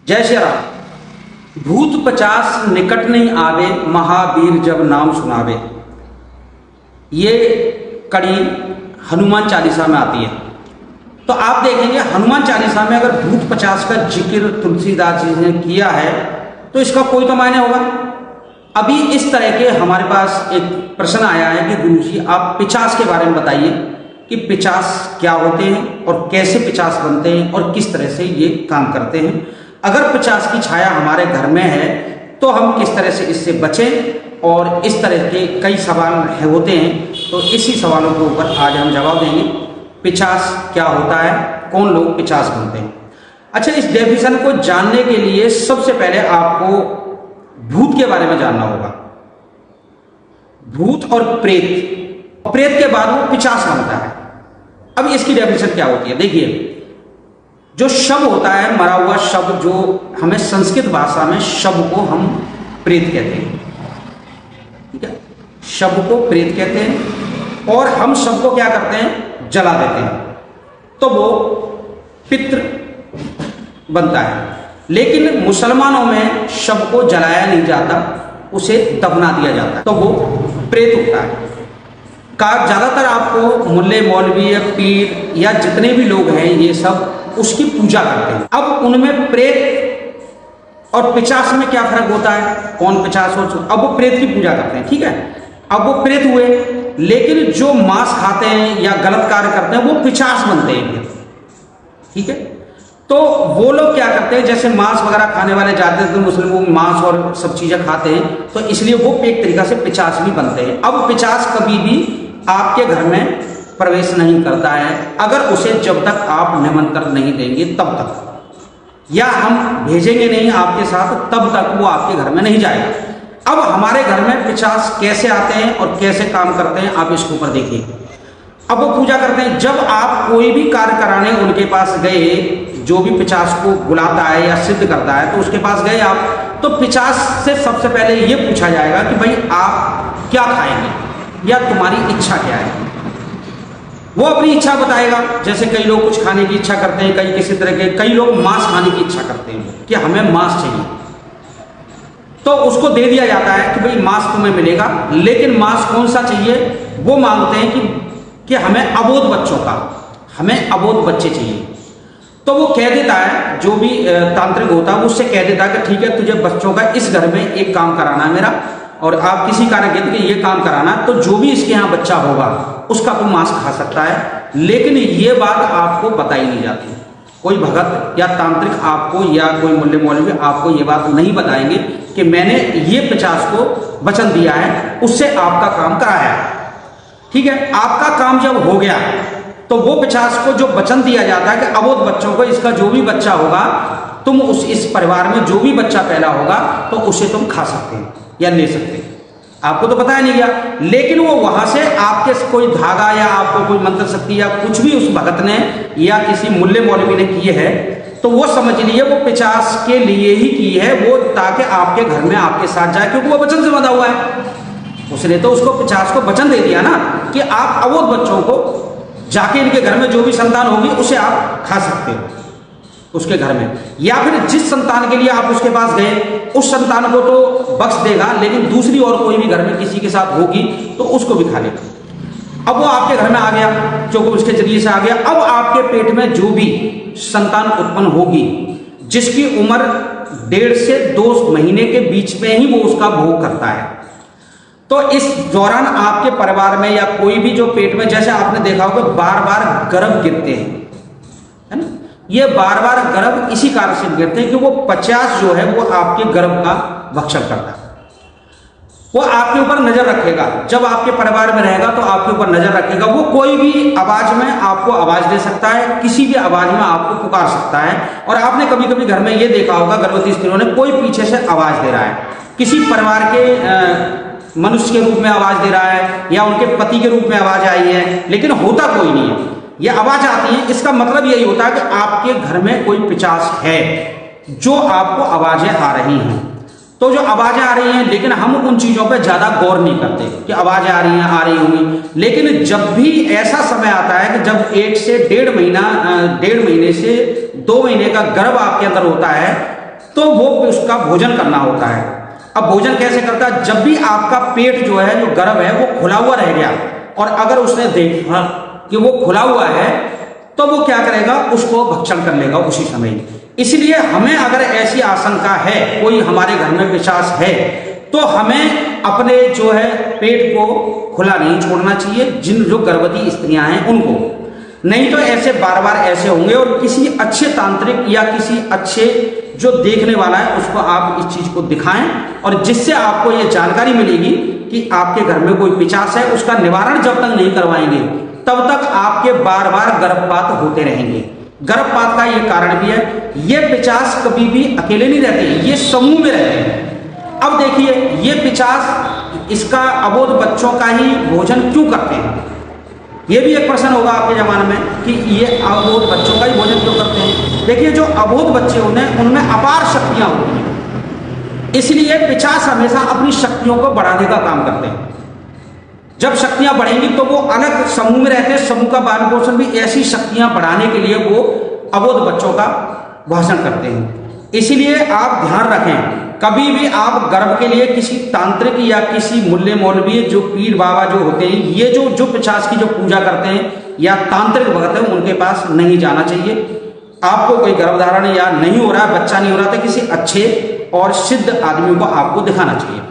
जय श्री राम। भूत 50 निकट नहीं आवे, महावीर जब नाम सुनावे। ये कड़ी हनुमान चालीसा में आती है। तो आप देखेंगे हनुमान चालीसा में अगर भूत 50 का जिक्र तुलसीदास जी ने किया है तो इसका कोई तो मायने होगा। अभी इस तरह के हमारे पास एक प्रश्न आया है कि गुरुजी आप 50 के बारे में बताइए कि 50 क्या होते हैं और कैसे 50 बनते हैं और किस तरह से ये काम करते हैं। अगर 50 की छाया हमारे घर में है तो हम किस तरह से इससे बचें, और इस तरह के कई सवाल होते हैं। तो इसी सवालों के ऊपर आज हम जवाब देंगे। 50 क्या होता है, कौन लोग 50 बनते हैं। अच्छा, इस डेफिनेशन को जानने के लिए सबसे पहले आपको भूत के बारे में जानना होगा। भूत और प्रेत, प्रेत के बाद वो 50 बनता है। अब इसकी डेफिनेशन क्या होती है, देखिए जो शव होता है, मरा हुआ शव, जो हमें संस्कृत भाषा में शव को हम प्रेत कहते हैं, ठीक है। शव को प्रेत कहते हैं और हम शव को क्या करते हैं, जला देते हैं, तो वो पितृ बनता है। लेकिन मुसलमानों में शव को जलाया नहीं जाता, उसे दफना दिया जाता है, तो वो प्रेत होता है। ज्यादातर आपको मुल्ले मौलवी या पीर या जितने भी लोग हैं ये सब उसकी पूजा करते हैं। अब उनमें प्रेत और 50 में क्या फर्क होता है, कौन 50 हो। अब वो प्रेत की पूजा करते हैं, ठीक है। अब वो प्रेत हुए, लेकिन जो मांस खाते हैं या गलत कार्य करते हैं वो 50 बनते हैं, ठीक है। तो वो लोग क्या करते हैं, जैसे मांस वगैरह खाने वाले जाते हैं तो मुस्लिम वो मांस और सब चीजें खाते हैं, तो इसलिए वो एक तरीका से 50 भी बनते हैं। अब 50 कभी भी आपके घर में प्रवेश नहीं करता है अगर उसे जब तक आप निमंत्रण नहीं देंगे तब तक, या हम भेजेंगे नहीं आपके साथ तब तक वो आपके घर में नहीं जाएगा। अब हमारे घर में 50 कैसे आते हैं और कैसे काम करते हैं, आप इसके ऊपर देखिए। अब वो पूजा करते हैं, जब आप कोई भी कार्य कराने उनके पास गए, जो भी 50 को बुलाता है या सिद्ध करता है, तो उसके पास गए आप, तो 50 से सबसे पहले ये पूछा जाएगा कि भाई आप क्या खाएंगे या तुम्हारी इच्छा क्या है। वो अपनी इच्छा बताएगा। जैसे कई लोग कुछ खाने की इच्छा करते हैं, कई किसी तरह के, कई लोग मांस खाने की इच्छा करते हैं कि हमें मांस चाहिए, तो उसको दे दिया जाता है कि भाई मांस तुम्हें मिलेगा, लेकिन मांस कौन सा चाहिए। वो मांगते हैं कि हमें अबोध बच्चों का, हमें अबोध बच्चे चाहिए। तो वो कह देता है, जो भी तांत्रिक होता है उससे कह देता है कि ठीक है तुझे बच्चों का इस घर में एक काम कराना है मेरा, और आप किसी कार्य के ये काम कराना, तो जो भी इसके यहाँ बच्चा होगा उसका तो मांस खा सकता है। लेकिन ये बात आपको बताई नहीं जाती। कोई भगत या तांत्रिक आपको या कोई मुल्ले मौलवी आपको ये बात नहीं बताएंगे कि मैंने ये 50 को वचन दिया है, उससे आपका काम कराया है, ठीक है। आपका काम जब हो गया तो वो 50 को जो वचन दिया जाता है कि अबोध बच्चों को, इसका जो भी बच्चा होगा, तुम इस परिवार में जो भी बच्चा पैदा होगा तो उसे तुम खा सकते हैं या ले सकते हैं। आपको तो पता ही नहीं गया, लेकिन वो वहां से आपके कोई धागा या आपको कोई मंत्र शक्ति या कुछ भी उस भगत ने या किसी मुल्ले मौलवी ने किए है, तो वो समझ लिए वो 50 के लिए ही की है, वो ताकि आपके घर में आपके साथ जाए, क्योंकि वो वचन से बंधा हुआ है। उसने तो उसको 50 को वचन दे दिया ना कि आप अबोध बच्चों को जाके इनके घर में जो भी संतान होगी उसे आप खा सकते हो उसके घर में, या फिर जिस संतान के लिए आप उसके पास गए उस संतान को तो बख्श देगा, लेकिन दूसरी और कोई भी घर में किसी के साथ होगी तो उसको भी खा लेगा। अब वो आपके घर में आ गया, क्योंकि उसके जरिए से आ गया। अब आपके पेट में जो भी संतान उत्पन्न होगी, जिसकी उम्र 1.5 से 2 महीने के बीच में ही वो उसका भोग करता है, तो इस दौरान आपके परिवार में या कोई भी जो पेट में, जैसे आपने देखा होगा बार बार गर्भ गिरते हैं, है ना। ये बार बार गर्भ इसी कारण से गिरते हैं कि वो 50 जो है वो आपके गर्भ का भक्षण करता है। वो आपके ऊपर नजर रखेगा, जब आपके परिवार में रहेगा तो आपके ऊपर नजर रखेगा। वो कोई भी आवाज में आपको आवाज दे सकता है, किसी भी आवाज में आपको पुकार सकता है। और आपने कभी कभी घर में ये देखा होगा, गर्भवती स्त्रियों ने कोई पीछे से आवाज दे रहा है, किसी परिवार के मनुष्य के रूप में आवाज दे रहा है या उनके पति के रूप में आवाज आई है, लेकिन होता कोई नहीं है। ये आवाज आती है, इसका मतलब यही होता है कि आपके घर में कोई 50 है जो आपको आवाजें आ रही हैं। तो जो आवाजें आ रही हैं, लेकिन हम उन चीजों पर ज्यादा गौर नहीं करते कि आवाजें आ रही हैं, आ रही होंगी। लेकिन जब भी ऐसा समय आता है कि जब 1 से 1.5 महीने से 2 महीने का गर्भ आपके अंदर होता है, तो वो उसका भोजन करना होता है। अब भोजन कैसे करता है? जब भी आपका पेट जो है, जो गर्भ है, वो खुला हुआ रह गया और अगर उसने देखा कि वो खुला हुआ है तो वो क्या करेगा? उसको भक्षण कर लेगा उसी समय। इसलिए हमें अगर ऐसी आशंका है, कोई हमारे घर में पिशाच है, तो हमें अपने जो है पेट को खुला नहीं छोड़ना चाहिए, जो गर्भवती स्त्रियां हैं उनको। नहीं तो ऐसे बार बार ऐसे होंगे और किसी अच्छे तांत्रिक या किसी अच्छे जो देखने वाला है उसको आप इस चीज को दिखाएं, और जिससे आपको ये जानकारी मिलेगी कि आपके घर में कोई पिशाच है। उसका निवारण जब तक नहीं करवाएंगे तब तक आपके बार बार गर्भपात होते रहेंगे। गर्भपात का ये कारण भी है, ये पिशाच कभी भी अकेले नहीं रहते, ये समूह में रहते हैं। अब देखिए, ये पिशाच इसका अबोध बच्चों का ही भोजन क्यों करते हैं? ये भी एक प्रश्न होगा आपके जमाने में कि ये अबोध बच्चों का ही भोजन क्यों करते हैं। देखिए, जो अबोध बच्चे उनमें अपार शक्तियां होती हैं, इसलिए पिशाच हमेशा अपनी शक्तियों को बढ़ाने का काम करते हैं। जब शक्तियां बढ़ेंगी तो वो अलग समूह में रहते हैं, समूह का पालन पोषण भी ऐसी शक्तियां बढ़ाने के लिए वो अबोध बच्चों का भाषण करते हैं। इसीलिए आप ध्यान रखें, कभी भी आप गर्भ के लिए किसी तांत्रिक या किसी मुल्ले मौलवी, जो पीर बाबा जो होते हैं, ये जो पिशाच की जो पूजा करते हैं या तांत्रिक भगत है, उनके पास नहीं जाना चाहिए। आपको कोई गर्भधारण या नहीं हो रहा है, बच्चा नहीं हो रहा, तो किसी अच्छे और सिद्ध आदमी को आपको दिखाना चाहिए।